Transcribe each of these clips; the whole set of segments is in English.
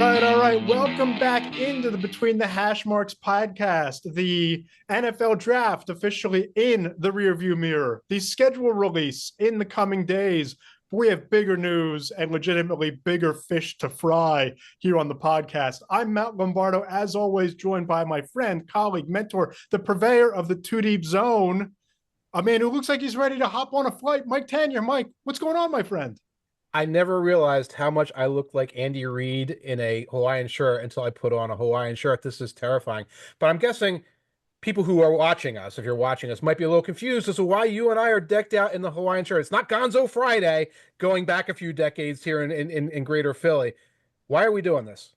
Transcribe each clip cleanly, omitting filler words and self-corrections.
All right. Welcome back into the Between the Hashmarks podcast. The NFL draft officially in the rearview mirror. The schedule release in the coming days. We have bigger news and legitimately bigger fish to fry here on the podcast. I'm Matt Lombardo, as always, joined by my friend, colleague, mentor, the purveyor of the Two Deep Zone, a man who looks like he's ready to hop on a flight, Mike Tanier. Mike, what's going on, my friend? I never realized how much I looked like Andy Reid in a Hawaiian shirt until I put on a Hawaiian shirt. This is terrifying. But I'm guessing people who are watching us, if you're watching us, might be a little confused as to why you and I are decked out in the Hawaiian shirt. It's not Gonzo Friday going back a few decades here in Greater Philly. Why are we doing this?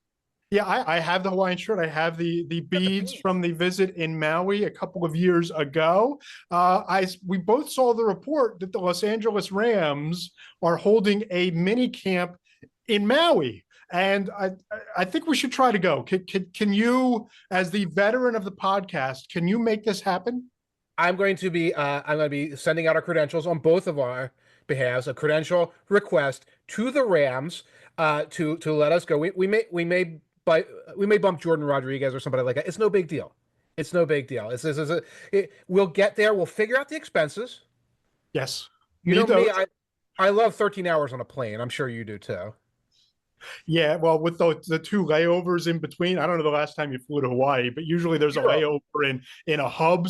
Yeah, I have the Hawaiian shirt. I have the beads from the visit in Maui a couple of years ago. We both saw the report that the Los Angeles Rams are holding a mini camp in Maui, and I think we should try to go. Can you, as the veteran of the podcast, can you make this happen? I'm going to be sending out our credentials on both of our behalves, a credential request to the Rams to let us go. We may bump Jordan Rodriguez or somebody like that. It's no big deal. It's no big deal. We'll get there. We'll figure out the expenses. Yes. You know me, I love 13 hours on a plane. I'm sure you do too. Yeah, well, with the two layovers in between, I don't know the last time you flew to Hawaii, but usually there's a layover in a hub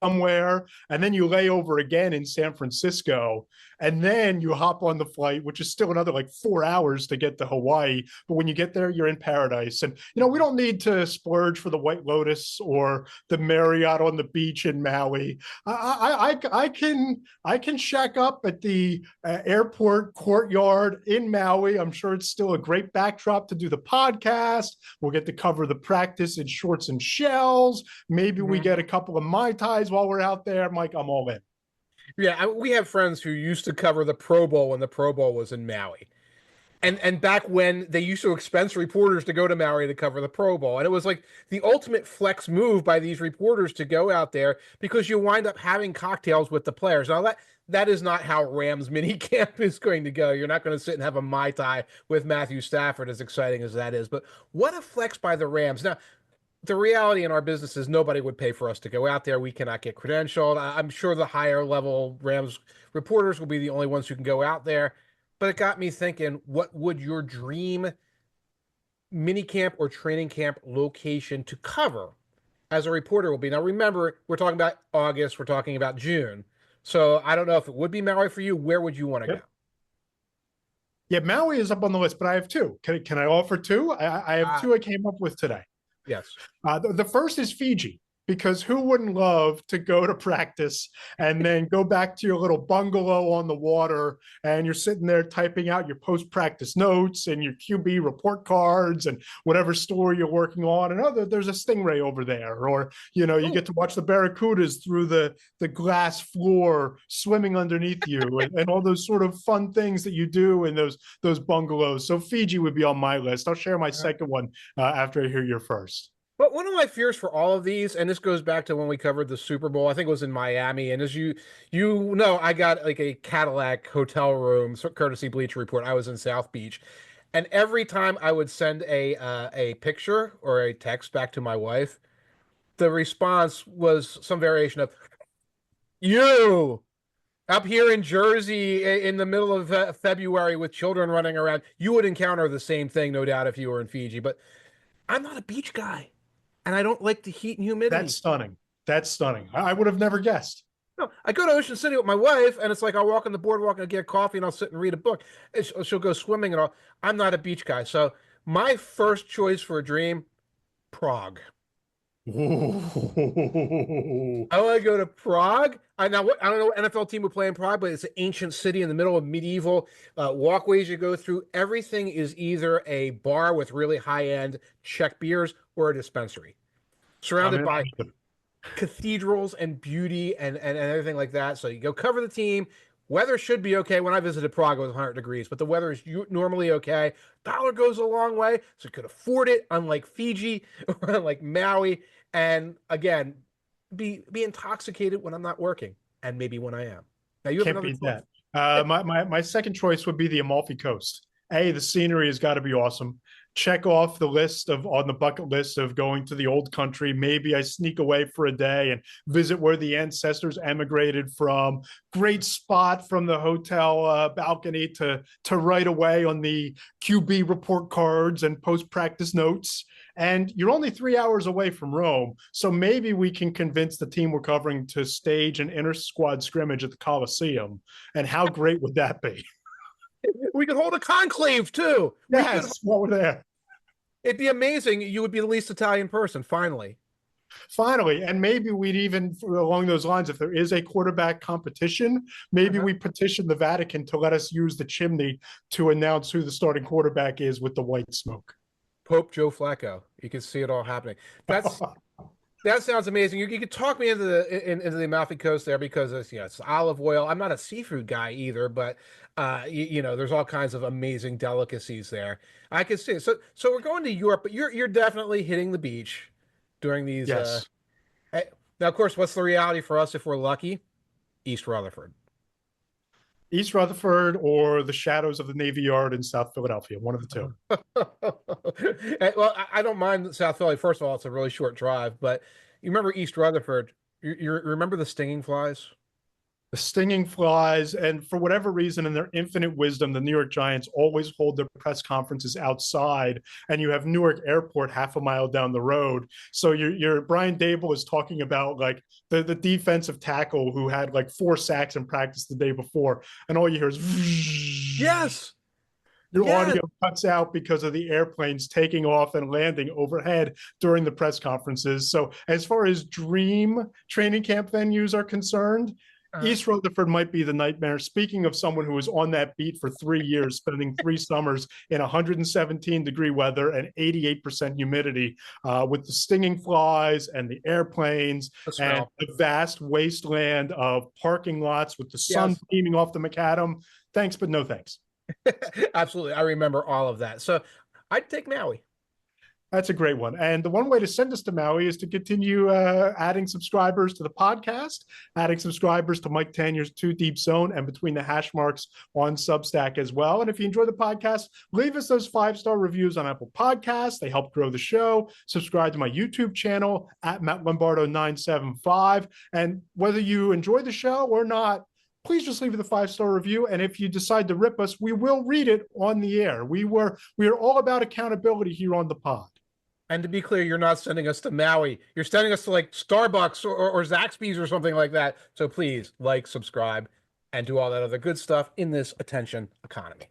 somewhere, and then you lay over again in San Francisco, and then you hop on the flight, which is still another like 4 hours to get to Hawaii. But when you get there, you're in paradise. And we don't need to splurge for the White Lotus or the Marriott on the beach in Maui. I can shack up at the airport courtyard in Maui. I'm sure it's still a great backdrop to do the podcast. We'll get to cover the practice in shorts and shells. Maybe we get a couple of Mai Tais while we're out there. Mike, I'm all in. Yeah, we have friends who used to cover the Pro Bowl when the Pro Bowl was in Maui. And back when they used to expense reporters to go to Maui to cover the Pro Bowl. And it was like the ultimate flex move by these reporters to go out there because you wind up having cocktails with the players. Now, that is not how Rams minicamp is going to go. You're not going to sit and have a Mai Tai with Matthew Stafford, as exciting as that is. But what a flex by the Rams. Now, the reality in our business is nobody would pay for us to go out there. We cannot get credentialed. I'm sure the higher level Rams reporters will be the only ones who can go out there. But it got me thinking, what would your dream minicamp or training camp location to cover as a reporter will be? Now, remember, we're talking about August. We're talking about June. So I don't know if it would be Maui for you. Where would you want to go? Yeah, Maui is up on the list, but I have two. Can I offer two? I have two I came up with today. Yes. The first is Fiji, because who wouldn't love to go to practice and then go back to your little bungalow on the water and you're sitting there typing out your post-practice notes and your QB report cards and whatever story you're working on. And there's a stingray over there. Or, you get to watch the barracudas through the glass floor swimming underneath you and all those sort of fun things that you do in those bungalows. So Fiji would be on my list. I'll share my second one after I hear your first. But one of my fears for all of these, and this goes back to when we covered the Super Bowl, I think it was in Miami, and as you know, I got like a Cadillac hotel room, courtesy Bleacher Report. I was in South Beach, and every time I would send a picture or a text back to my wife, the response was some variation of, "You up here in Jersey in the middle of February with children running around, you would encounter the same thing, no doubt, if you were in Fiji." But I'm not a beach guy. And I don't like the heat and humidity. That's stunning. I would have never guessed. No, I go to Ocean City with my wife, and it's like I'll walk on the boardwalk and get coffee, and I'll sit and read a book. And she'll go swimming and all. I'm not a beach guy. So my first choice for a dream, Prague. Ooh. I want to go to Prague. I don't know what NFL team would play in Prague, but it's an ancient city in the middle of medieval walkways you go through. Everything is either a bar with really high-end Czech beers or a dispensary, surrounded by cathedrals and beauty and everything like that. So you go cover the team. Weather should be okay. When I visited Prague, it was 100 degrees, but the weather is normally okay. Dollar goes a long way, so you could afford it, unlike Fiji or unlike Maui. And again, be intoxicated when I'm not working, and maybe when I am. Now you have Can't beat that. My second choice would be the Amalfi Coast. The scenery has got to be awesome. check off the list of on the bucket list of going to the old country. Maybe I sneak away for a day and visit where the ancestors emigrated from. Great spot from the hotel balcony to right away on the QB report cards and post practice notes. And you're only 3 hours away from Rome. So maybe we can convince the team we're covering to stage an inter squad scrimmage at the Coliseum. And how great would that be? We could hold a conclave too. Yes, while we're there. It'd be amazing. You would be the least Italian person, finally. Finally, and maybe we'd even, along those lines, if there is a quarterback competition, maybe we petition the Vatican to let us use the chimney to announce who the starting quarterback is with the white smoke. Pope Joe Flacco. You can see it all happening. That sounds amazing. You could talk me into the Amalfi Coast there because it's olive oil. I'm not a seafood guy either, but there's all kinds of amazing delicacies there. I can see it. So we're going to Europe, but you're definitely hitting the beach during these. Yes. Now, of course, what's the reality for us if we're lucky? East Rutherford. East Rutherford or the shadows of the Navy Yard in South Philadelphia, one of the two. Well, I don't mind South Philly. First of all, it's a really short drive, but you remember East Rutherford. You remember the stinging flies? The stinging flies, and for whatever reason, in their infinite wisdom, the New York Giants always hold their press conferences outside, and you have Newark Airport half a mile down the road. So your Brian Dable is talking about like the defensive tackle who had like 4 sacks in practice the day before, and all you hear is yes. Your audio cuts out because of the airplanes taking off and landing overhead during the press conferences. So as far as dream training camp venues are concerned, East Rutherford might be the nightmare. Speaking of someone who was on that beat for 3 years, spending 3 summers in 117-degree weather and 88% humidity, with the stinging flies and the airplanes and the vast wasteland of parking lots with the sun beaming off the macadam. Thanks, but no thanks. Absolutely. I remember all of that. So I'd take Maui. That's a great one. And the one way to send us to Maui is to continue adding subscribers to the podcast, adding subscribers to Mike Tanier's Too Deep Zone and Between the Hashmarks on Substack as well. And if you enjoy the podcast, leave us those 5-star reviews on Apple Podcasts. They help grow the show. Subscribe to my YouTube channel at Matt Lombardo 975. And whether you enjoy the show or not, please just leave it a 5-star review. And if you decide to rip us, we will read it on the air. We are all about accountability here on the pod. And to be clear, you're not sending us to Maui. You're sending us to like Starbucks or Zaxby's or something like that. So please like, subscribe, and do all that other good stuff in this attention economy.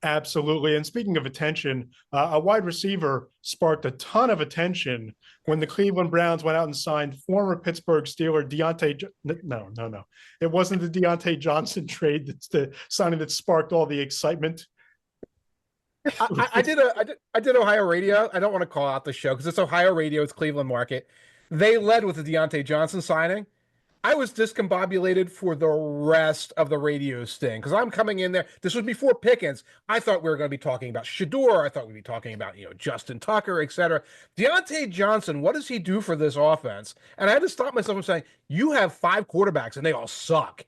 Absolutely. And speaking of attention, a wide receiver sparked a ton of attention when the Cleveland Browns went out and signed former Pittsburgh Steeler No. It wasn't the Deontay Johnson trade. That's the signing that sparked all the excitement. I did Ohio radio. I don't want to call out the show because it's Ohio radio. It's Cleveland market. They led with the Deontay Johnson signing. I was discombobulated for the rest of the radio sting because I'm coming in there. This was before Pickens. I thought we were going to be talking about Shador. I thought we'd be talking about, Justin Tucker, etc. Deontay Johnson, what does he do for this offense? And I had to stop myself from saying, you have 5 quarterbacks and they all suck.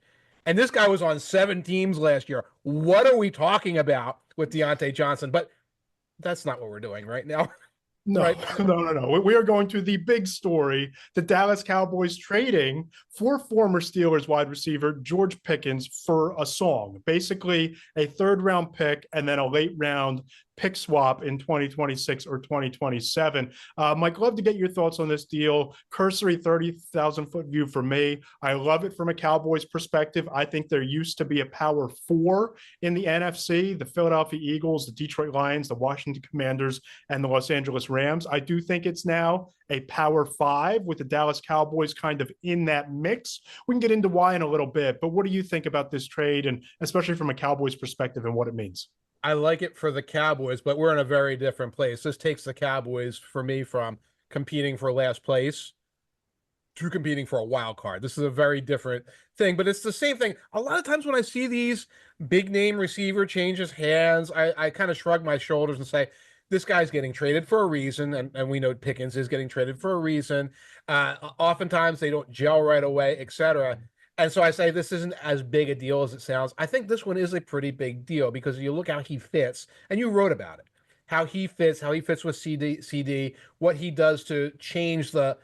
And this guy was on 7 teams last year. What are we talking about with Deontay Johnson? But that's not what we're doing right now. No, right? No. We are going to the big story. The Dallas Cowboys trading for former Steelers wide receiver George Pickens for a song, basically a 3rd-round pick and then a late-round pick swap in 2026 or 2027. Mike, love to get your thoughts on this deal. Cursory 30,000-foot view for me. I love it from a Cowboys perspective. I think there used to be a power 4 in the NFC, the Philadelphia Eagles, the Detroit Lions, the Washington Commanders, and the Los Angeles Rams. I do think it's now a power 5 with the Dallas Cowboys kind of in that mix. We can get into why in a little bit, but what do you think about this trade, and especially from a Cowboys perspective and what it means? I like it for the Cowboys, but we're in a very different place. This takes the Cowboys, for me, from competing for last place to competing for a wild card. This is a very different thing, but it's the same thing. A lot of times when I see these big name receiver changes hands, I kind of shrug my shoulders and say, this guy's getting traded for a reason, and we know Pickens is getting traded for a reason. Oftentimes they don't gel right away, etc. And so I say this isn't as big a deal as it sounds. I think this one is a pretty big deal because you look how he fits, and you wrote about it. how he fits with CD, what he does to change the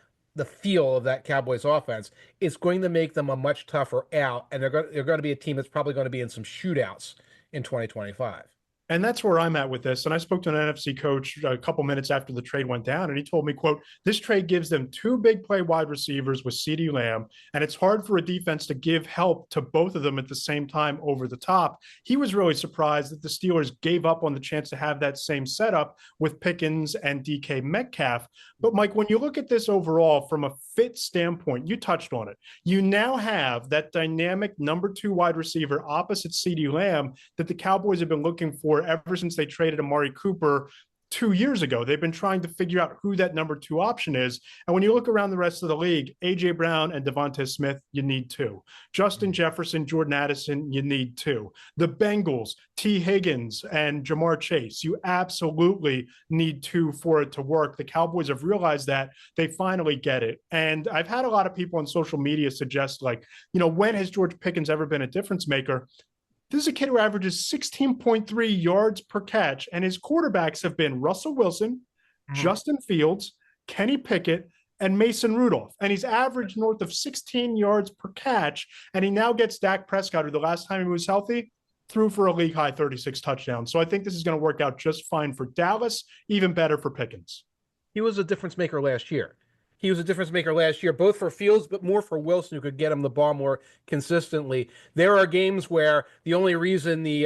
feel of that Cowboys offense, it's going to make them a much tougher out, and they're going to be a team that's probably going to be in some shootouts in 2025. And that's where I'm at with this. And I spoke to an NFC coach a couple minutes after the trade went down, and he told me, quote, this trade gives them two big play wide receivers with CeeDee Lamb, and it's hard for a defense to give help to both of them at the same time over the top. He was really surprised that the Steelers gave up on the chance to have that same setup with Pickens and DK Metcalf. But Mike, when you look at this overall from a fit standpoint, you touched on it. You now have that dynamic number 2 wide receiver opposite CeeDee Lamb that the Cowboys have been looking for ever since they traded Amari Cooper 2 years ago. They've been trying to figure out who that number 2 option is. And when you look around the rest of the league, A.J. Brown and Devonta Smith, you need 2. Justin Jefferson, Jordan Addison, you need 2. The Bengals, T. Higgins and Jamar Chase, you absolutely need 2 for it to work. The Cowboys have realized that. They finally get it. And I've had a lot of people on social media suggest, like, when has George Pickens ever been a difference maker? This is a kid who averages 16.3 yards per catch, and his quarterbacks have been Russell Wilson, Justin Fields, Kenny Pickett, and Mason Rudolph. And he's averaged north of 16 yards per catch, and he now gets Dak Prescott, who the last time he was healthy, threw for a league-high 36 touchdowns. So I think this is going to work out just fine for Dallas, even better for Pickens. He was a difference maker last year. He was a difference maker last year, both for Fields, but more for Wilson, who could get him the ball more consistently. There are games where the only reason the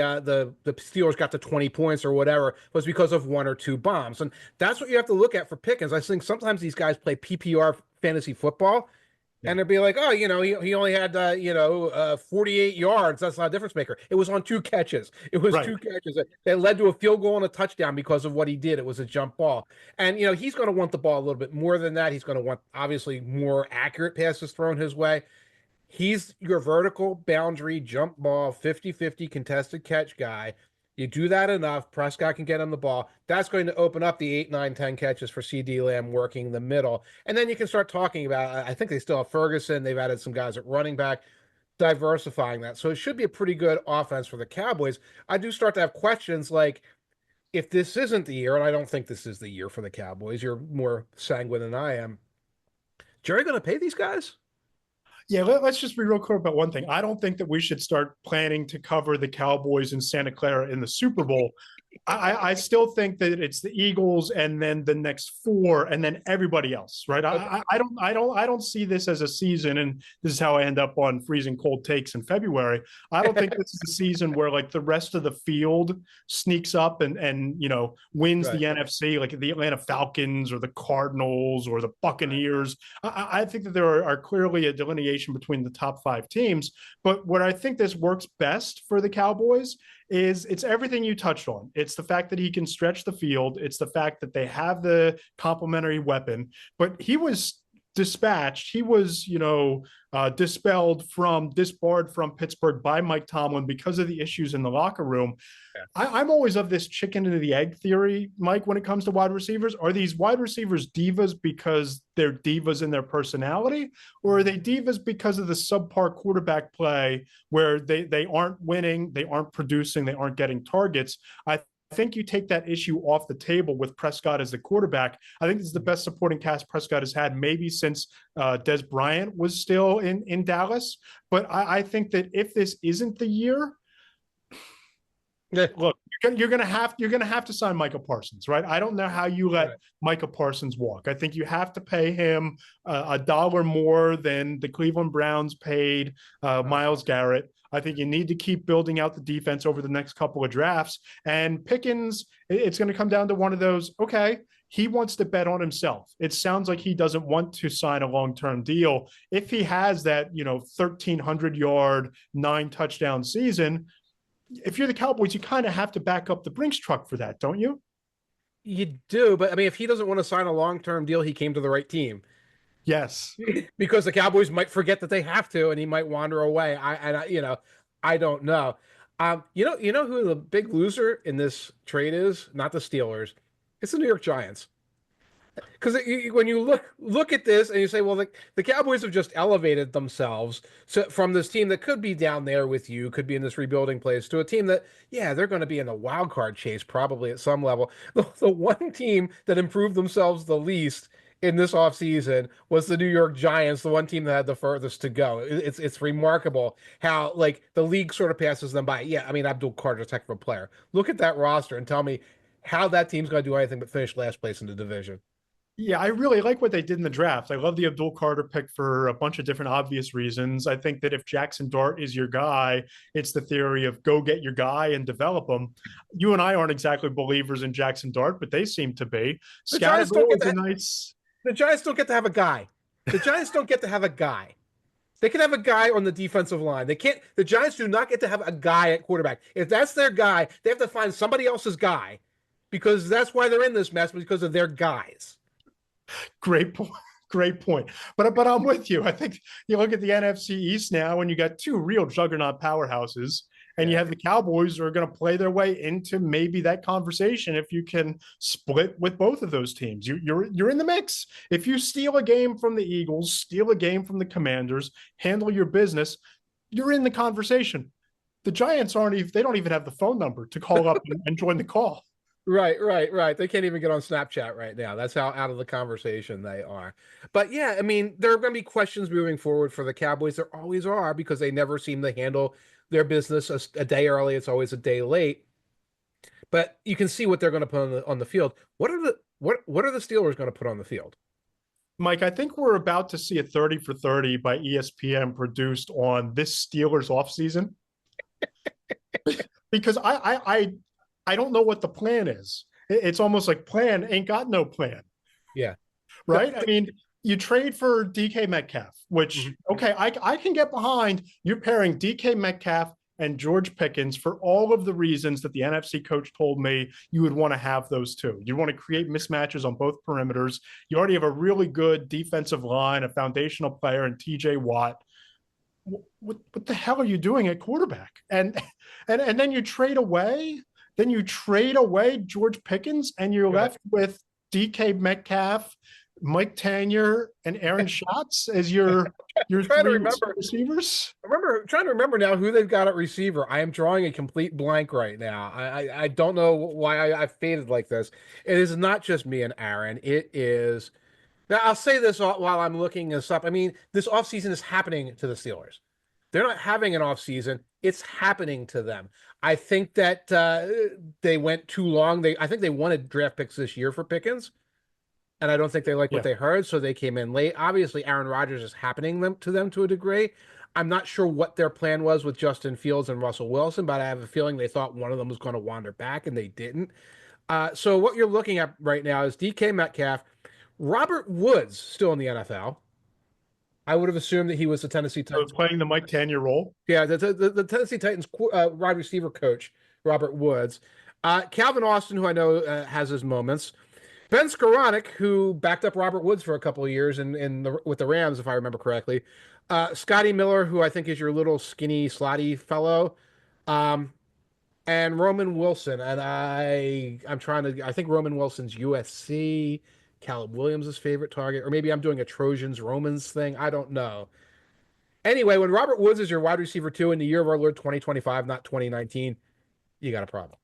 Steelers got to 20 points or whatever was because of 1 or 2 bombs. And that's what you have to look at for Pickens. I think sometimes these guys play PPR fantasy football, and they'll be like, oh, he only had, 48 yards. That's not a difference maker. It was on 2 catches. It was right. 2 catches that led to a field goal and a touchdown because of what he did. It was a jump ball. And, he's going to want the ball a little bit more than that. He's going to want, obviously, more accurate passes thrown his way. He's your vertical boundary jump ball, 50-50 contested catch guy. You do that enough, Prescott can get him the ball. That's going to open up the 8, 9, 10 catches for CeeDee Lamb working the middle. And then you can start talking about, I think they still have Ferguson. They've added some guys at running back, diversifying that. So it should be a pretty good offense for the Cowboys. I do start to have questions like, if this isn't the year, and I don't think this is the year for the Cowboys, you're more sanguine than I am, Jerry going to pay these guys? Yeah, let's just be real clear about one thing. I don't think that we should start planning to cover the Cowboys in Santa Clara in the Super Bowl. I still think that it's the Eagles and then the next 4 and then everybody else, right? Okay. I don't see this as a season, and this is how I end up on freezing cold takes in February. I don't think this is a season where like the rest of the field sneaks up and wins right. The NFC, like the Atlanta Falcons or the Cardinals or the Buccaneers. I think that there are clearly a delineation between the top 5 teams, but what I think this works best for the Cowboys is it's everything you touched on. It's the fact that he can stretch the field. It's the fact that they have the complementary weapon, but he was dispatched. He was, disbarred from Pittsburgh by Mike Tomlin because of the issues in the locker room. Yeah. I'm always of this chicken and the egg theory, Mike, when it comes to wide receivers. Are these wide receivers divas because they're divas in their personality, or are they divas because of the subpar quarterback play where they aren't winning, they aren't producing, they aren't getting targets? I think you take that issue off the table with Prescott as the quarterback. I think this is the best supporting cast Prescott has had maybe since Des Bryant was still in Dallas. But I think that if this isn't the year, look, you're gonna have to sign Micah Parsons, right? I don't know how you let Micah Parsons walk. I think you have to pay him $1 more than the Cleveland Browns paid Myles Garrett. I think you need to keep building out the defense over the next couple of drafts. And Pickens, it's going to come down to one of those, okay, he wants to bet on himself. It sounds like he doesn't want to sign a long-term deal. If he has that, 1,300-yard, 9-touchdown season, if you're the Cowboys, you kind of have to back up the Brinks truck for that, don't you? You do, but I mean, if he doesn't want to sign a long-term deal, he came to the right team. Yes, because the Cowboys might forget that they have to, and he might wander away. I don't know. You know who the big loser in this trade is? Not the Steelers. It's the New York Giants. Because when you look at this and you say, well, the Cowboys have just elevated themselves from this team that could be down there with you, could be in this rebuilding place, to a team that, yeah, they're going to be in the wild card chase probably at some level. The one team that improved themselves the least in this offseason was the New York Giants, the one team that had the furthest to go. It's remarkable how like the league sort of passes them by. Yeah, I mean Abdul Carter's a heck of a player. Look at that roster and tell me how that team's going to do anything but finish last place in the division. Yeah, I really like what they did in the draft. I love the Abdul Carter pick for a bunch of different obvious reasons. I think that if Jackson Dart is your guy, it's the theory of go get your guy and develop him. You and I aren't exactly believers in Jackson Dart, but they seem to be. The Giants don't Scatterville get is a to, nice. the Giants don't get to have a guy. The Giants don't get to have a guy. They can have a guy on the defensive line. They can't. The Giants do not get to have a guy at quarterback. If that's their guy, they have to find somebody else's guy, because that's why they're in this mess, because of their guys. Great point. Great point. But I'm with you. I think you look at the NFC East now, and you got two real juggernaut powerhouses, and you have the Cowboys who are going to play their way into maybe that conversation if you can split with both of those teams. You're in the mix. If you steal a game from the Eagles, steal a game from the Commanders, handle your business, you're in the conversation. The Giants they don't even have the phone number to call up and join the call. Right. They can't even get on Snapchat right now. That's how out of the conversation they are. But yeah, I mean, there are going to be questions moving forward for the Cowboys. There always are, because they never seem to handle their business a day early. It's always a day late. But you can see what they're going to put on the field. What are the Steelers going to put on the field? Mike, I think we're about to see a 30 for 30 by ESPN produced on this Steelers offseason. Because I don't know what the plan is. It's almost like plan ain't got no plan. Yeah. Right? I mean, you trade for DK Metcalf, which, okay, I can get behind. You're pairing DK Metcalf and George Pickens for all of the reasons that the NFC coach told me you would want to have those two. You want to create mismatches on both perimeters. You already have a really good defensive line, a foundational player in TJ Watt. What the hell are you doing at quarterback? And then you trade away. Then you trade away George Pickens, and you're left with DK Metcalf, Mike Tanier, and Aaron Schatz as your three receivers. Trying to remember now who they've got at receiver. I am drawing a complete blank right now. I don't know why I faded like this. It is not just me and Aaron. It is. Now, I'll say this while I'm looking this up. I mean, this offseason is happening to the Steelers. They're not having an offseason. It's happening to them. I think that they went too long. I think they wanted draft picks this year for Pickens, and I don't think they like what they heard, so they came in late. Obviously, Aaron Rodgers is happening to them to a degree. I'm not sure what their plan was with Justin Fields and Russell Wilson, but I have a feeling they thought one of them was going to wander back, and they didn't. So what you're looking at right now is DK Metcalf, Robert Woods, still in the NFL. I would have assumed that he was the Tennessee Titans. So playing the Mike Tanier role. Yeah, the Tennessee Titans wide receiver coach, Robert Woods. Calvin Austin, who I know has his moments. Ben Skoranek, who backed up Robert Woods for a couple of years with the Rams, if I remember correctly. Scotty Miller, who I think is your little skinny, slotty fellow. And Roman Wilson. And I think Roman Wilson's USC. Caleb Williams' favorite target, or maybe I'm doing a Trojans Romans thing. I don't know. Anyway, when Robert Woods is your wide receiver 2 in the year of our Lord 2025, not 2019, you got a problem.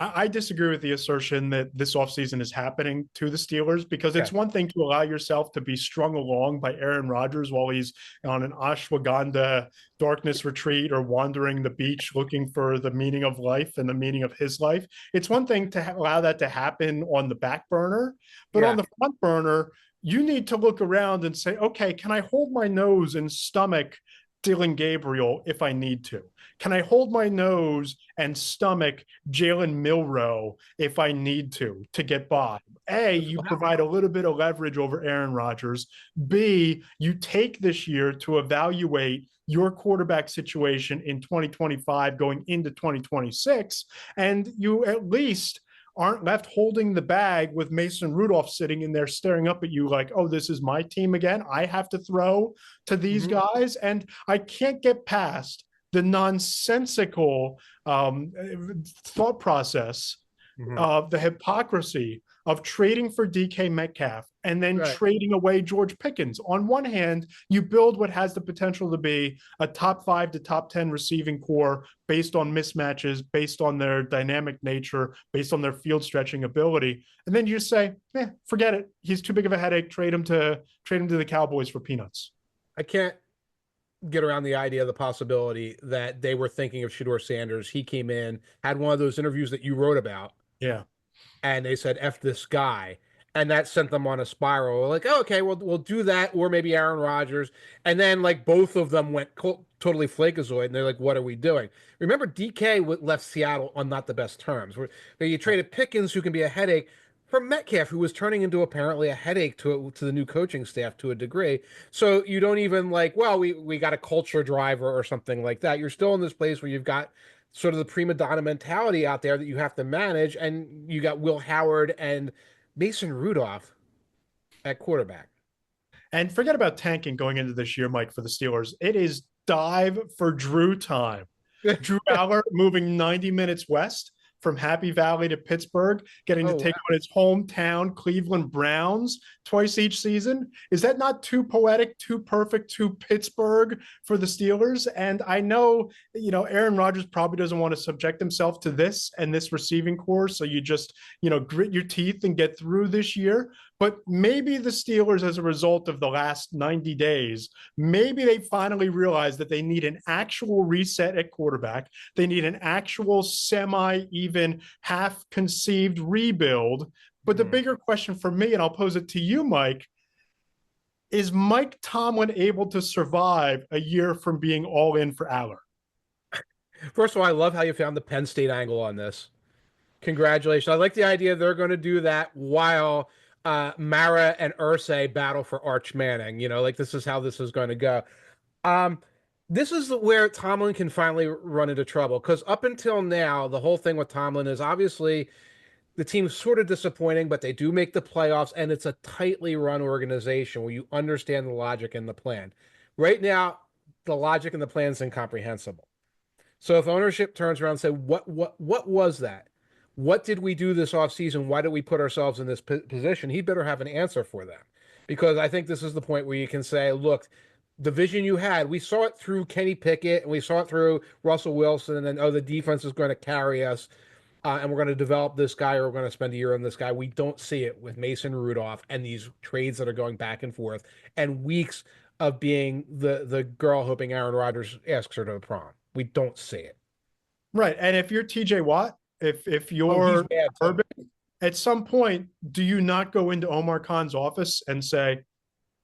I disagree with the assertion that this offseason is happening to the Steelers, because it's one thing to allow yourself to be strung along by Aaron Rodgers while he's on an ashwagandha darkness retreat or wandering the beach looking for the meaning of life and the meaning of his life. It's one thing to allow that to happen on the back burner, but on the front burner, you need to look around and say, okay, can I hold my nose and stomach Dylan Gabriel if I need to? Can I hold my nose and stomach Jalen Milroe if I need to get by? A, you provide a little bit of leverage over Aaron Rodgers. B, you take this year to evaluate your quarterback situation in 2025 going into 2026, and you at least aren't left holding the bag with Mason Rudolph sitting in there staring up at you like, oh, this is my team again. I have to throw to these guys. And I can't get past the nonsensical thought process the hypocrisy of trading for DK Metcalf and then trading away George Pickens. On one hand, you build what has the potential to be a top 5 to top 10 receiving core based on mismatches, based on their dynamic nature, based on their field stretching ability. And then you just say, forget it. He's too big of a headache. Trade him to the Cowboys for peanuts. I can't get around the idea of the possibility that they were thinking of Shedeur Sanders. He came in, had one of those interviews that you wrote about. Yeah. And they said, F this guy. And that sent them on a spiral. Like, oh, okay, we'll do that. Or maybe Aaron Rodgers. And then, like, both of them went totally flakeazoid. And they're like, what are we doing? Remember, DK left Seattle on not the best terms. Where you traded Pickens, who can be a headache, for Metcalf, who was turning into apparently a headache to the new coaching staff to a degree. So you don't even like, well, we got a culture driver or something like that. You're still in this place where you've got sort of the prima donna mentality out there that you have to manage, and you got Will Howard and Mason Rudolph at quarterback. And forget about tanking going into this year, Mike, for the Steelers. It is dive for Drew time. Drew Aller moving 90 minutes west from Happy Valley to Pittsburgh, getting to take on his hometown Cleveland Browns twice each season. Is that not too poetic, too perfect, too Pittsburgh for the Steelers? And I know, Aaron Rodgers probably doesn't want to subject himself to this and this receiving core. So you just, grit your teeth and get through this year. But maybe the Steelers, as a result of the last 90 days, maybe they finally realize that they need an actual reset at quarterback. They need an actual semi-even half-conceived rebuild. But the bigger question for me, and I'll pose it to you, Mike, is Mike Tomlin able to survive a year from being all in for Aller? First of all, I love how you found the Penn State angle on this. Congratulations. I like the idea they're going to do that while Mara and Irsay battle for Arch Manning. This is how this is going to go. This is where Tomlin can finally run into trouble, because up until now, the whole thing with Tomlin is obviously the team's sort of disappointing, but they do make the playoffs, and it's a tightly run organization where you understand the logic and the plan. Right now, the logic and the plan is incomprehensible. So if ownership turns around and say, what was that? What did we do this offseason? Why did we put ourselves in this position? He better have an answer for them, because I think this is the point where you can say, look, the vision you had, we saw it through Kenny Pickett, and we saw it through Russell Wilson, and the defense is going to carry us, and we're going to develop this guy, or we're going to spend a year on this guy. We don't see it with Mason Rudolph and these trades that are going back and forth, and weeks of being the girl hoping Aaron Rodgers asks her to the prom. We don't see it. Right, and if you're TJ Watt, if you're Urban, at some point, do you not go into Omar Khan's office and say,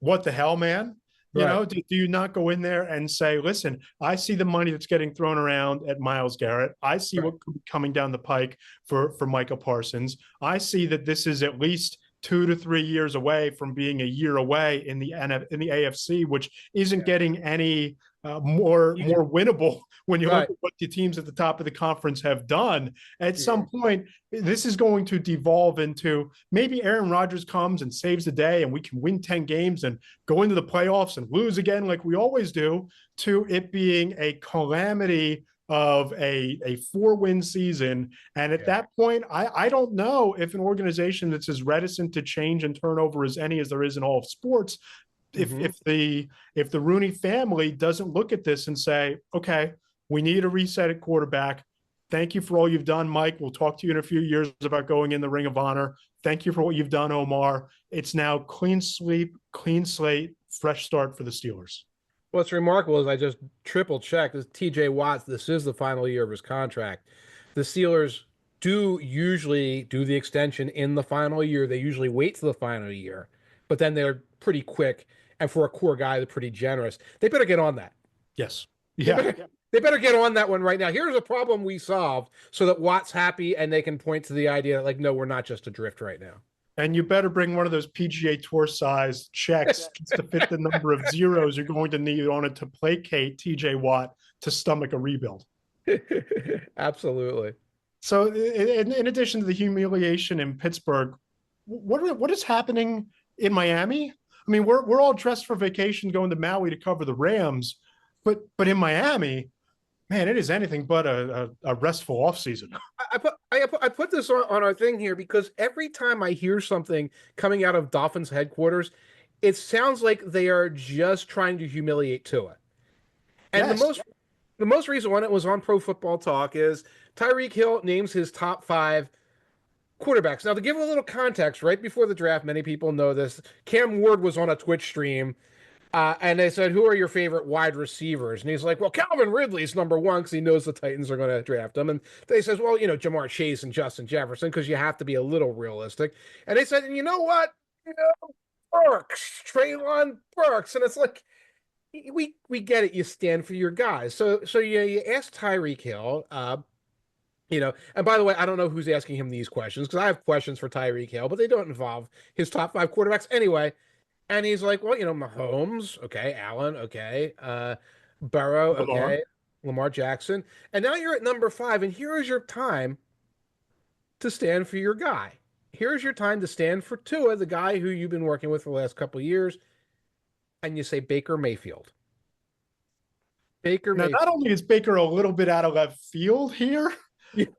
what the hell, man? Do you not go in there and say, listen, I see the money that's getting thrown around at Myles Garrett. I see what could be coming down the pike for Micah Parsons. I see that this is at least 2 to 3 years away from being a year away in the AFC, which isn't getting any more winnable when you look at what the teams at the top of the conference have done. At some point, this is going to devolve into maybe Aaron Rodgers comes and saves the day and we can win 10 games and go into the playoffs and lose again like we always do, to it being a calamity of a 4-win season. And at that point, I don't know if an organization that's as reticent to change and turnover as any as there is in all of sports, if the Rooney family doesn't look at this and say, okay, we need a reset at quarterback. Thank you for all you've done, Mike. We'll talk to you in a few years about going in the Ring of Honor. Thank you for what you've done, Omar. It's now clean sweep, clean slate, fresh start for the Steelers. What's remarkable is I just triple checked this TJ Watt. This is the final year of his contract. The Steelers do usually do the extension in the final year. They usually wait till the final year, but then they're pretty quick. And for a core guy, they're pretty generous. They better get on that. Yes. Yeah. They better get on that one right now. Here's a problem we solved so that Watt's happy and they can point to the idea that, like, no, we're not just adrift right now. And you better bring one of those PGA Tour size checks to fit the number of zeros you're going to need on it to placate TJ Watt to stomach a rebuild. Absolutely. So in addition to the humiliation in Pittsburgh, what is happening in Miami? I mean, we're all dressed for vacation going to Maui to cover the Rams, but in Miami, man, it is anything but a restful offseason. I put this on our thing here because every time I hear something coming out of Dolphins headquarters, it sounds like they are just trying to humiliate Tua. And Yes. the most recent one, it was on Pro Football Talk, is Tyreek Hill names his top 5 quarterbacks. Now, to give a little context, right before the draft, many people know this, Cam Ward was on a Twitch stream, and they said, who are your favorite wide receivers? And he's like, well, Calvin Ridley's number 1 because he knows the Titans are going to draft him. And they says, well, Jamar Chase and Justin Jefferson because you have to be a little realistic. And they said, and you know what? Burks, Treylon Burks. And it's like, we get it. You stand for your guys. So you ask Tyreek Hill, and by the way, I don't know who's asking him these questions because I have questions for Tyreek Hill, but they don't involve his top 5 quarterbacks anyway. And he's like, well, Mahomes, okay, Allen, okay, Burrow, okay, Lamar Jackson. And now you're at number 5, and here is your time to stand for your guy. Here's your time to stand for Tua, the guy who you've been working with for the last couple of years. And you say Baker Mayfield. Now, not only is Baker a little bit out of left field here,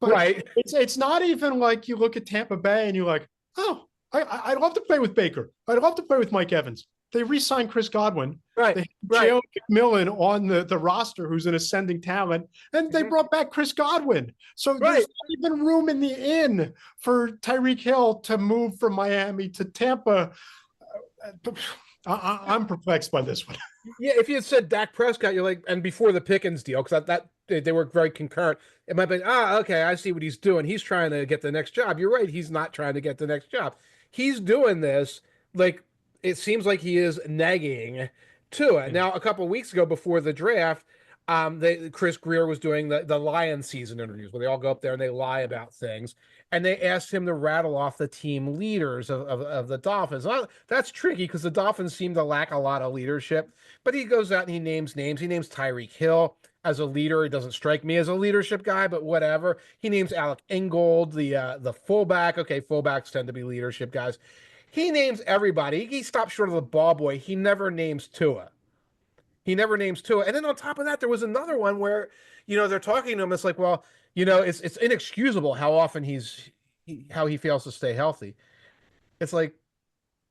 but right? It's not even like you look at Tampa Bay and you're like, oh, I'd love to play with Baker. I'd love to play with Mike Evans. They re-signed Chris Godwin. Right. They had J.O. McMillan on the roster, who's an ascending talent, and they brought back Chris Godwin. So there's not even room in the inn for Tyreek Hill to move from Miami to Tampa. I'm perplexed by this one. Yeah, if you had said Dak Prescott, you're like, and before the Pickens deal, because that they were very concurrent, it might be, okay, I see what he's doing. He's trying to get the next job. You're right. He's not trying to get the next job. He's doing this, like, it seems like he is nagging to it. Now, a couple of weeks ago before the draft, Chris Greer was doing the Lions season interviews where they all go up there and they lie about things. And they asked him to rattle off the team leaders of the Dolphins. Well, that's tricky because the Dolphins seem to lack a lot of leadership. But he goes out and he names names. He names Tyreek Hill as a leader. He doesn't strike me as a leadership guy, but whatever. He names Alec Ingold, the fullback. Okay, fullbacks tend to be leadership guys. He names everybody. He stops short of the ball boy. He never names Tua. He never names Tua. And then on top of that, there was another one where, they're talking to him. It's like, well, it's inexcusable how often how he fails to stay healthy. It's like,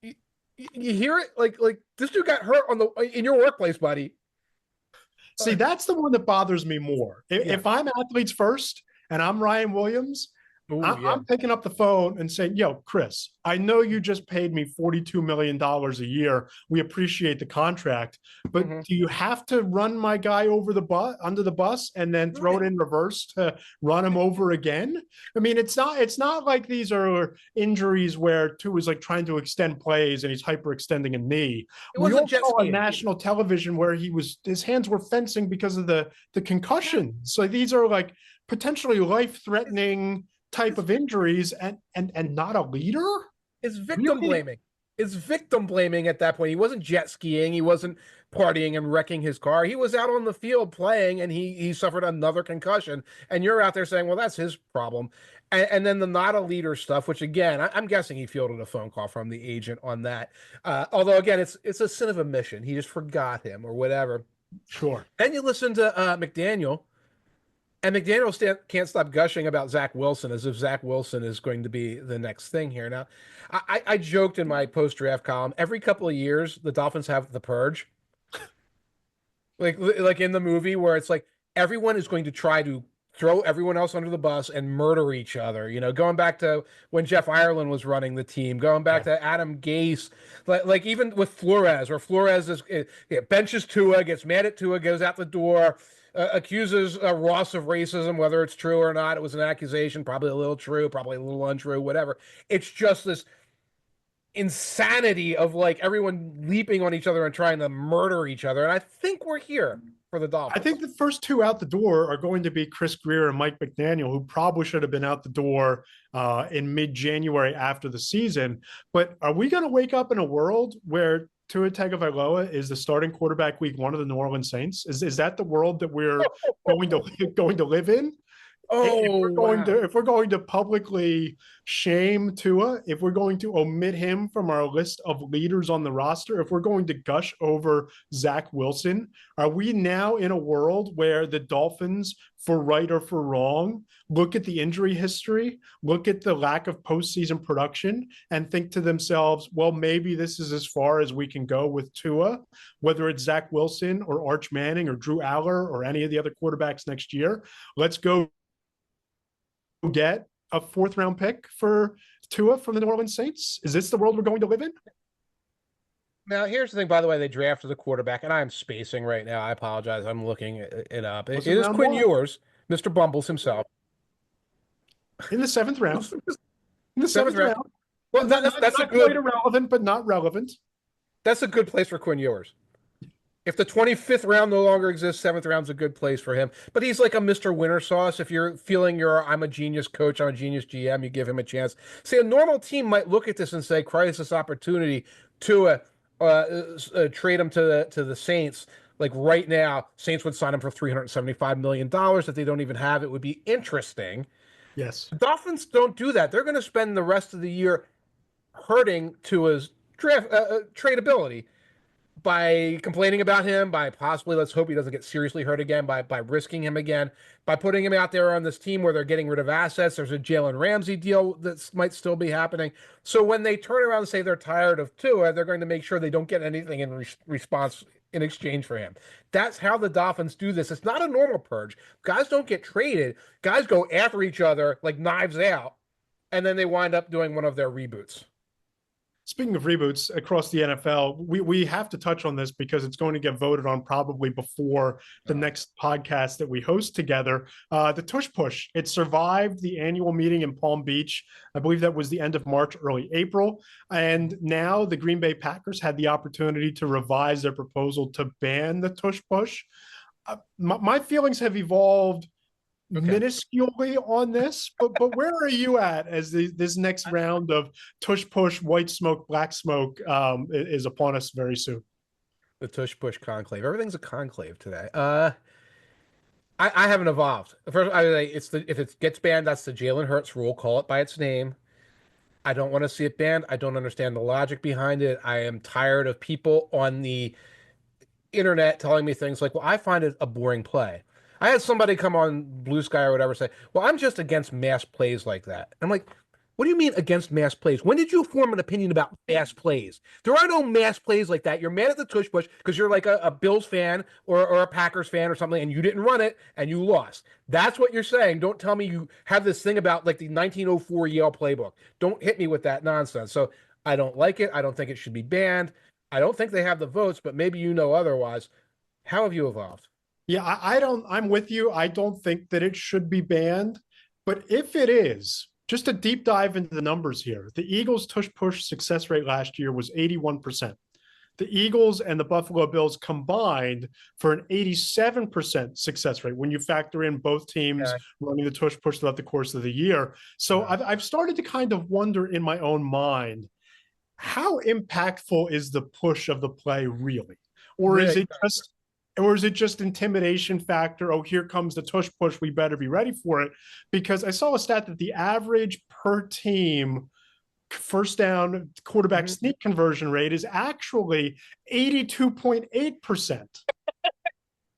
you hear it? Like this dude got hurt in your workplace, buddy. See, that's the one that bothers me more. If I'm athletes first and I'm Ryan Williams, I'm picking up the phone and saying, yo, Chris, I know you just paid me $42 million a year. We appreciate the contract, but do you have to run my guy over under the bus and then throw it in reverse to run him over again? I mean, it's not like these are injuries where Tua is like trying to extend plays and he's hyperextending a knee. We all saw on national television where his hands were fencing because of the concussion. So these are like potentially life-threatening type of injuries and not a leader. It's victim blaming. It's victim blaming at that point. He wasn't jet skiing. He wasn't partying and wrecking his car. He was out on the field playing and he suffered another concussion. And you're out there saying, well, that's his problem. And then the not a leader stuff, which again, I'm guessing he fielded a phone call from the agent on that. Although again, it's a sin of omission. He just forgot him or whatever. Sure. And you listen to McDaniel. And McDaniel can't stop gushing about Zach Wilson as if Zach Wilson is going to be the next thing here. Now, I joked in my post-draft column, every couple of years, the Dolphins have the purge. like in the movie where it's like everyone is going to try to throw everyone else under the bus and murder each other. Going back to when Jeff Ireland was running the team, going back to Adam Gase, like even with Flores, where Flores benches Tua, gets mad at Tua, goes out the door, accuses Ross of racism, whether it's true or not. It was an accusation, probably a little true, probably a little untrue, whatever. It's just this insanity of like everyone leaping on each other and trying to murder each other. And I think we're here for the Dolphins. I think the first two out the door are going to be Chris Greer and Mike McDaniel, who probably should have been out the door in mid-January after the season. But are we going to wake up in a world where Tua Tagovailoa is the starting quarterback week 1 of the New Orleans Saints? Is that the world that we're going to live in? If Oh, we're going wow. to if we're going to publicly shame Tua, if we're going to omit him from our list of leaders on the roster, if we're going to gush over Zach Wilson, are we now in a world where the Dolphins, for right or for wrong, look at the injury history, look at the lack of postseason production, and think to themselves, well, maybe this is as far as we can go with Tua, whether it's Zach Wilson or Arch Manning or Drew Aller or any of the other quarterbacks next year. Let's go get a fourth round pick for Tua from the New Orleans Saints? Is this the world we're going to live in? Now, here's the thing, by the way, they drafted the quarterback, and I'm spacing right now. I apologize. I'm looking it up. It Was it is round Quinn one? Ewers, Mr. Bumbles himself. In the seventh round. In the Seventh seventh round. round. Well, Not, not, that's a not quite good irrelevant, but not relevant. that's a good place for Quinn Ewers. If the 25th round no longer exists, seventh round's a good place for him. But he's like a Mr. Winter Sauce. If you're feeling I'm a genius coach, I'm a genius GM, you give him a chance. See, a normal team might look at this and say, crisis opportunity to trade him to the Saints. Like right now, Saints would sign him for $375 million that they don't even have. It would be interesting. Yes. The Dolphins don't do that. They're going to spend the rest of the year hurting Tua's draft tradability by complaining about him, by possibly, let's hope he doesn't get seriously hurt again, by risking him again, by putting him out there on this team where they're getting rid of assets. There's a Jalen Ramsey deal that might still be happening. So when they turn around and say they're tired of Tua, they're going to make sure they don't get anything in response in exchange for him. That's how the Dolphins do this. It's not a normal purge. Guys don't get traded. Guys go after each other like Knives Out, and then they wind up doing one of their reboots. Speaking of reboots across the NFL, we have to touch on this because it's going to get voted on probably before the next podcast that we host together. The Tush Push, it survived the annual meeting in Palm Beach. I believe that was the end of March, early April. And now the Green Bay Packers had the opportunity to revise their proposal to ban the Tush Push. My feelings have evolved minusculely on this, but where are you at as this next round of tush push, white smoke, black smoke is upon us very soon? The tush push conclave. Everything's a conclave today. I haven't evolved. First, if it gets banned, that's the Jalen Hurts rule. Call it by its name. I don't want to see it banned. I don't understand the logic behind it. I am tired of people on the internet telling me things like, well, I find it a boring play. I had somebody come on Blue Sky or whatever say, well, I'm just against mass plays like that. I'm like, what do you mean against mass plays? When did you form an opinion about mass plays? There are no mass plays like that. You're mad at the tush push because you're like a Bills fan or a Packers fan or something, and you didn't run it and you lost. That's what you're saying. Don't tell me you have this thing about like the 1904 Yale playbook. Don't hit me with that nonsense. So I don't like it. I don't think it should be banned. I don't think they have the votes, but maybe you know otherwise. How have you evolved? Yeah, I don't, I'm with you. I don't think that it should be banned, but if it is, just a deep dive into the numbers here. The Eagles' tush push success rate last year was 81%. The Eagles and the Buffalo Bills combined for an 87% success rate when you factor in both teams running the tush push throughout the course of the year. So I've started to kind of wonder in my own mind, how impactful is the push of the play really? Or is it just intimidation factor? Oh, here comes the tush push. We better be ready for it. Because I saw a stat that the average per team first down quarterback sneak conversion rate is actually 82.8%.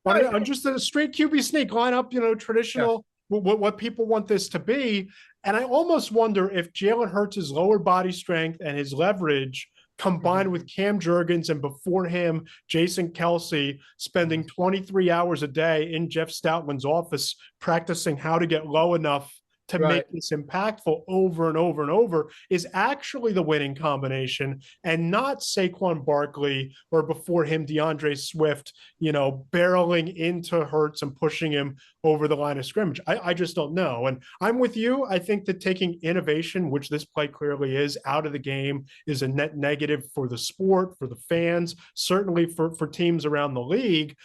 On just a straight QB sneak lineup, traditional, what people want this to be. And I almost wonder if Jalen Hurts' lower body strength and his leverage combined with Cam Jurgens and before him, Jason Kelsey, spending 23 hours a day in Jeff Stoutland's office practicing how to get low enough to make this impactful over and over and over is actually the winning combination, and not Saquon Barkley or before him DeAndre Swift, barreling into Hurts and pushing him over the line of scrimmage. I just don't know. And I'm with you. I think that taking innovation, which this play clearly is, out of the game is a net negative for the sport, for the fans, certainly for teams around the league.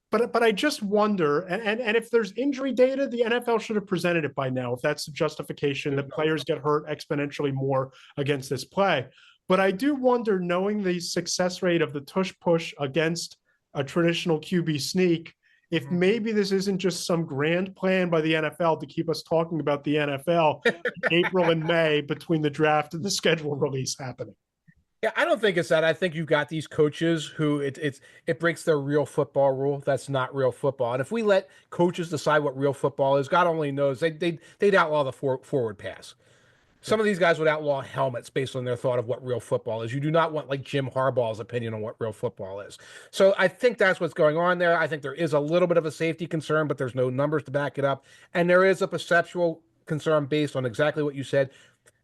But I just wonder, and if there's injury data, the NFL should have presented it by now, if that's the justification that players get hurt exponentially more against this play. But I do wonder, knowing the success rate of the tush push against a traditional QB sneak, if maybe this isn't just some grand plan by the NFL to keep us talking about the NFL in April and May between the draft and the schedule release happening. Yeah, I don't think it's that. I think you've got these coaches who it breaks their real football rule. That's not real football. And if we let coaches decide what real football is, God only knows they'd outlaw the forward pass. Some of these guys would outlaw helmets based on their thought of what real football is. You do not want like Jim Harbaugh's opinion on what real football is. So I think that's what's going on there. I think there is a little bit of a safety concern, but there's no numbers to back it up. And there is a perceptual concern based on exactly what you said.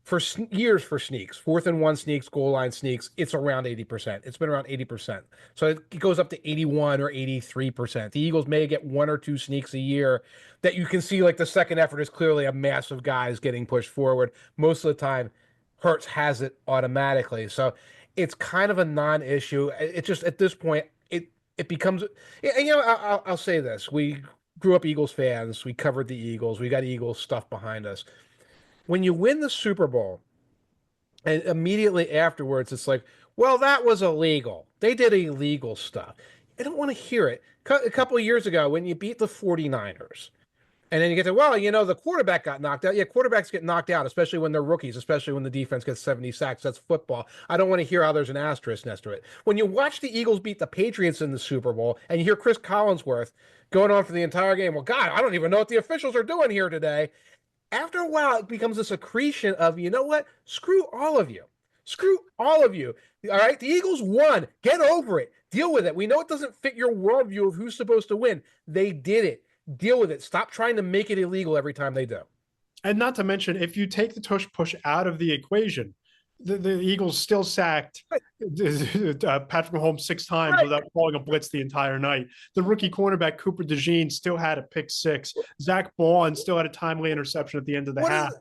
For years for sneaks, 4th-and-1 sneaks, goal line sneaks, it's around 80%. It's been around 80%. So it goes up to 81 or 83%. The Eagles may get 1 or 2 sneaks a year that you can see like the second effort is clearly a mass of guys getting pushed forward. Most of the time, Hurts has it automatically. So it's kind of a non-issue. It just, at this point, it becomes, and I'll say this. We grew up Eagles fans. We covered the Eagles. We got Eagles stuff behind us. When you win the Super Bowl, and immediately afterwards, it's like, well, that was illegal. They did illegal stuff. I don't want to hear it. A couple of years ago, when you beat the 49ers, and then you get to, well, the quarterback got knocked out. Yeah, quarterbacks get knocked out, especially when they're rookies, especially when the defense gets 70 sacks. That's football. I don't want to hear how there's an asterisk next to it. When you watch the Eagles beat the Patriots in the Super Bowl, and you hear Chris Collinsworth going on for the entire game, well, God, I don't even know what the officials are doing here today. After a while, it becomes a secretion of, you know what? Screw all of you. Screw all of you. All right? The Eagles won. Get over it. Deal with it. We know it doesn't fit your worldview of who's supposed to win. They did it. Deal with it. Stop trying to make it illegal every time they do. And not to mention, if you take the tush push out of the equation, the Eagles still sacked Patrick Mahomes 6 times without calling a blitz the entire night. The rookie cornerback Cooper DeJean still had a pick 6. Zach Bond still had a timely interception at the end of the half.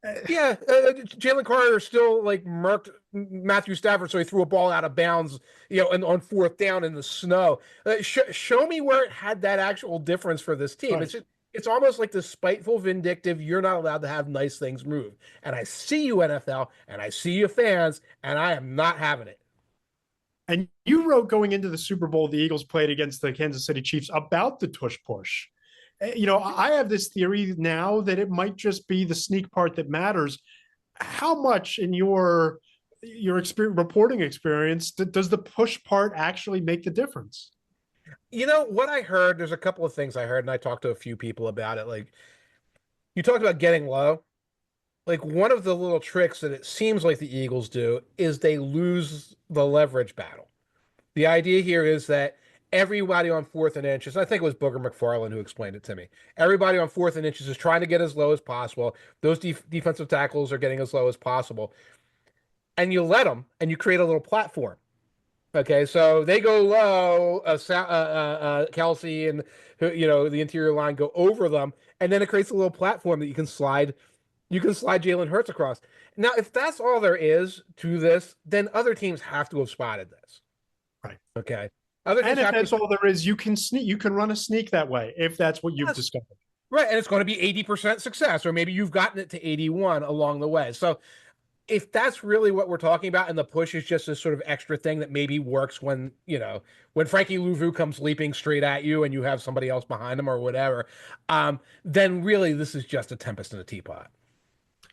Jalen Carter still like murked Matthew Stafford, so he threw a ball out of bounds, and on 4th down in the snow. Show me where it had that actual difference for this team. Right. It's almost like the spiteful, vindictive, you're not allowed to have nice things move. And I see you, NFL, and I see you fans, and I am not having it. And you wrote going into the Super Bowl, the Eagles played against the Kansas City Chiefs about the tush push. I have this theory now that it might just be the sneak part that matters. How much in your reporting experience does the push part actually make the difference? What I heard, there's a couple of things I heard, and I talked to a few people about it. Like, you talked about getting low. Like, one of the little tricks that it seems like the Eagles do is they lose the leverage battle. The idea here is that everybody on 4th and inches, I think it was Booger McFarland who explained it to me. Everybody on 4th and inches is trying to get as low as possible. Those defensive tackles are getting as low as possible. And you let them, and you create a little platform. Okay, so they go low, Kelsey and the interior line go over them, and then it creates a little platform that you can slide Jalen Hurts across. Now, if that's all there is to this, then other teams have to have spotted this. Right. Okay. And if that's all there is, you can run a sneak that way if that's what you've discovered. Right, and it's going to be 80% success, or maybe you've gotten it to 81 along the way. So if that's really what we're talking about, and the push is just this sort of extra thing that maybe works when Frankie Louvu comes leaping straight at you and you have somebody else behind him or whatever, then really this is just a tempest in a teapot.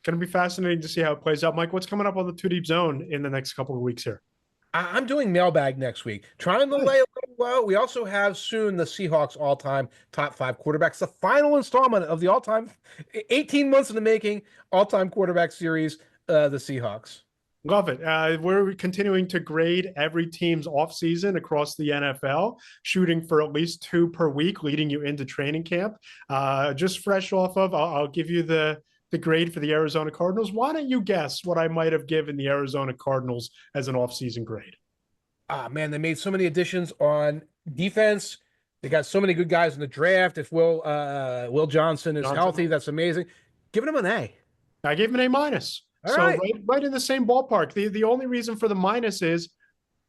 Going to be fascinating to see how it plays out. Mike, what's coming up on the 2 Deep Zone in the next couple of weeks here? I'm doing mailbag next week, trying to lay a little low. We also have soon the Seahawks all-time top 5 quarterbacks, the final installment of the all-time 18 months in the making all-time quarterback series, the Seahawks. Love it. We're continuing to grade every team's offseason across the NFL, shooting for at least 2 per week, leading you into training camp. Just fresh off of, I'll give you the grade for the Arizona Cardinals. Why don't you guess what I might have given the Arizona Cardinals as an offseason grade? Man, they made so many additions on defense. They got so many good guys in the draft. If Will Johnson is healthy, that's amazing. Giving him an A. I gave him an A-. All right. Right in the same ballpark. The only reason for the minus is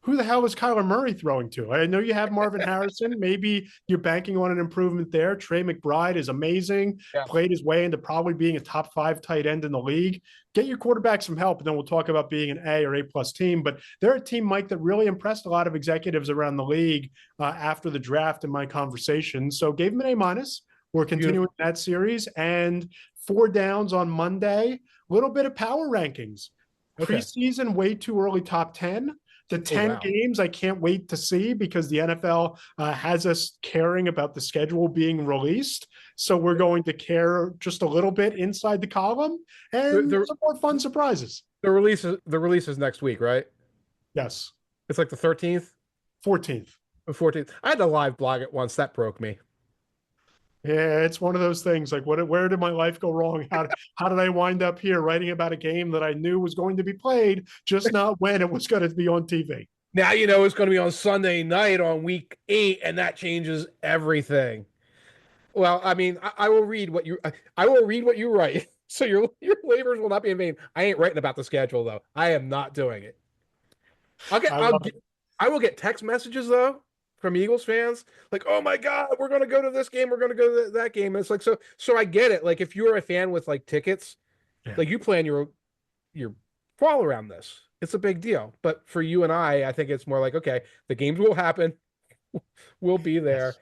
who the hell is Kyler Murray throwing to? I know you have Marvin Harrison. Maybe you're banking on an improvement there. Trey McBride is amazing, Yeah. played his way into probably being a top 5 tight end in the league. Get your quarterback some help, and then we'll talk about being an A or A plus team. But they're a team, Mike, that really impressed a lot of executives around the league after the draft in my conversation. So gave them an A minus. We're continuing that series, and 4 downs on Monday. A little bit of power rankings. Okay. Preseason, way too early top 10. The 10 games I can't wait to see because the NFL has us caring about the schedule being released. So we're going to care just a little bit inside the column and some more fun surprises. The release is next week, right? Yes. It's like the 13th? 14th. The 14th. I had to live blog it once. That broke me. Yeah, it's one of those things. Like, where did my life go wrong? How did I wind up here writing about a game that I knew was going to be played, just not when it was going to be on TV? Now you know it's going to be on Sunday night on week 8, and that changes everything. Well, I mean, I will read what you write, so your labors will not be in vain. I ain't writing about the schedule though. I am not doing it. I will get text messages though from Eagles fans, like, "Oh my God, we're going to go to this game. We're going to go to that game." And it's like, so I get it. Like, if you're a fan with like tickets, like you plan your fall around this, it's a big deal. But for you and I think it's more like, okay, the games will happen. We'll be there. Yes.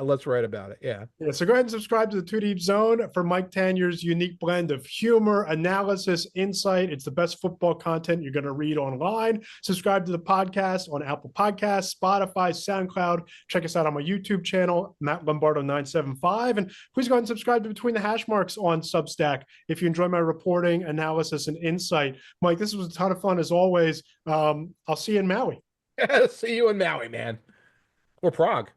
Let's write about it. Yeah. So go ahead and subscribe to the Two Deep Zone for Mike Tanier's unique blend of humor, analysis, insight. It's the best football content you're going to read online. Subscribe to the podcast on Apple Podcasts, Spotify, SoundCloud. Check us out on my YouTube channel, Matt Lombardo 975. And please go ahead and subscribe to Between the Hashmarks on Substack if you enjoy my reporting, analysis, and insight. Mike, this was a ton of fun as always. I'll see you in Maui. See you in Maui, man. Or Prague.